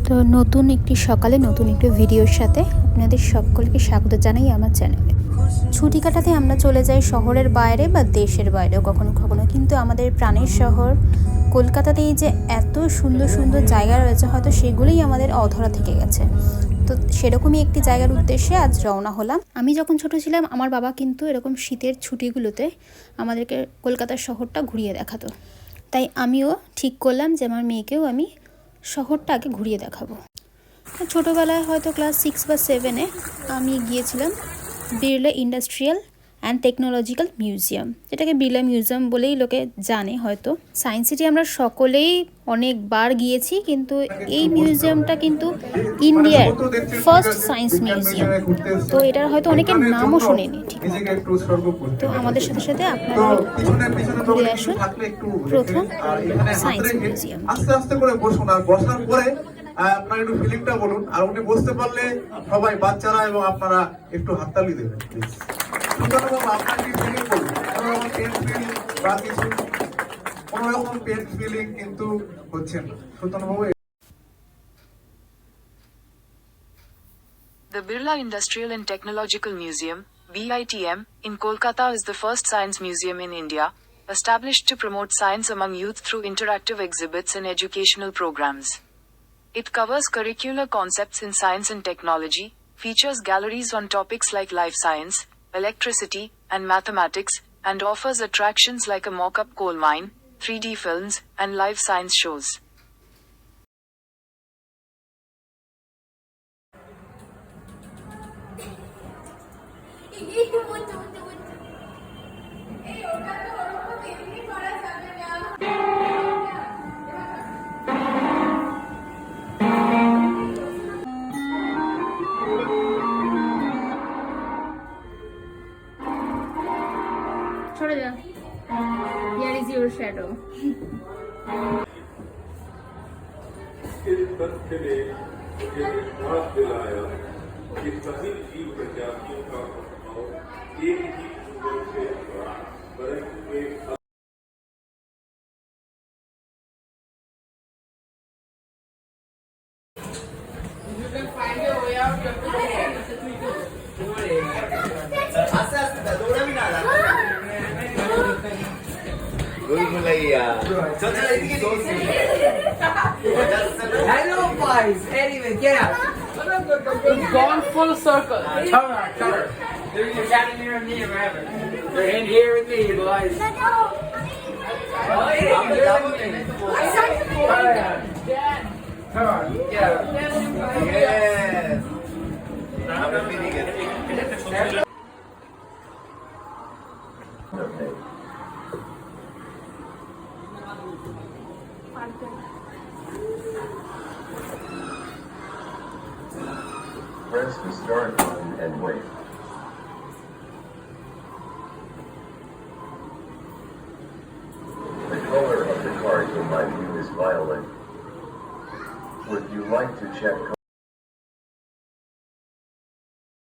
তো নতুন একটি সকালে নতুন একটি ভিডিওর সাথে আপনাদের সকলকে স্বাগত জানাই আমার চ্যানেলে। ছুটি কাটাতে আমরা চলে যাই শহরের বাইরে বা দেশের বাইরেও কখনো কখনো, কিন্তু আমাদের প্রাণের শহর কলকাতাতেই যে এত সুন্দর সুন্দর জায়গা রয়েছে হয়তো সেগুলোই আমাদের অধরা থেকে গেছে। তো সেরকমই একটি জায়গার উদ্দেশ্যে আজ রওনা হলাম। আমি যখন ছোট ছিলাম আমার বাবা কিন্তু এরকম শীতের ছুটিগুলোতে আমাদেরকে কলকাতার শহরটা ঘুরিয়ে দেখাতো, তাই আমিও ঠিক করলাম যে আমার মেয়েকেও আমি শহরটা আগে ঘুরিয়ে দেখাবো। ছোটোবেলায় হয়তো ক্লাস 6 বা 7-এ আমি গিয়েছিলাম Birla industrial and technological museum, যেটাকে বিড়লা মিউজিয়াম বলেই লোকে জানে হয়তো। সায়েন্স সিটি আমরা সকলেই অনেকবার গিয়েছি, কিন্তু এই মিউজিয়ামটা কিন্তু ইন্ডিয়ার ফার্স্ট সায়েন্স মিউজিয়াম। তো এটার হয়তো অনেকের নামও শোনেনি ঠিক মতো। তো আমাদের সাথে সাথে আপনারা ঘুরে আসুন প্রথম সায়েন্স মিউজিয়াম। আস্তে আস্তে করে বসুন, আর বসার পরে আপনার একটু ফিলিংটা বলুন, আর উনি বসতে পারলে সবাই বাচ্চারা এবং আপনারা একটু হাততালি দেবেন প্লিজ। সুতরাং আপনার কি ফিলিং বলুন, কোনো রকম পেন ফিল বা কিছু, কোনো রকম পেন ফিলিং কিন্তু হচ্ছে না। সুতরাং The Birla Industrial and Technological Museum, BITM, in Kolkata is the first science museum in India, established to promote science among youth through interactive exhibits and educational programs. It covers curricular concepts in science and technology, features galleries on topics like life science, electricity, and mathematics, and offers attractions like a mock-up coal mine, 3D films, and live science shows. Here is your shadow. इस तथ्य ने मुझे विश्वास दिलाया कि सभी जीव प्रजातियों का प्रभाव एक ही सूरज से बड़ा, परंतु एक Hello, boys. Anyway, get out. We've gone full circle. Turn around. They're standing here with me forever. They're in here with me, boys. I'm here with me. Come on. Get out. Yes. Press the start button and wait. The color of the cards in my view is violet. Would you like to check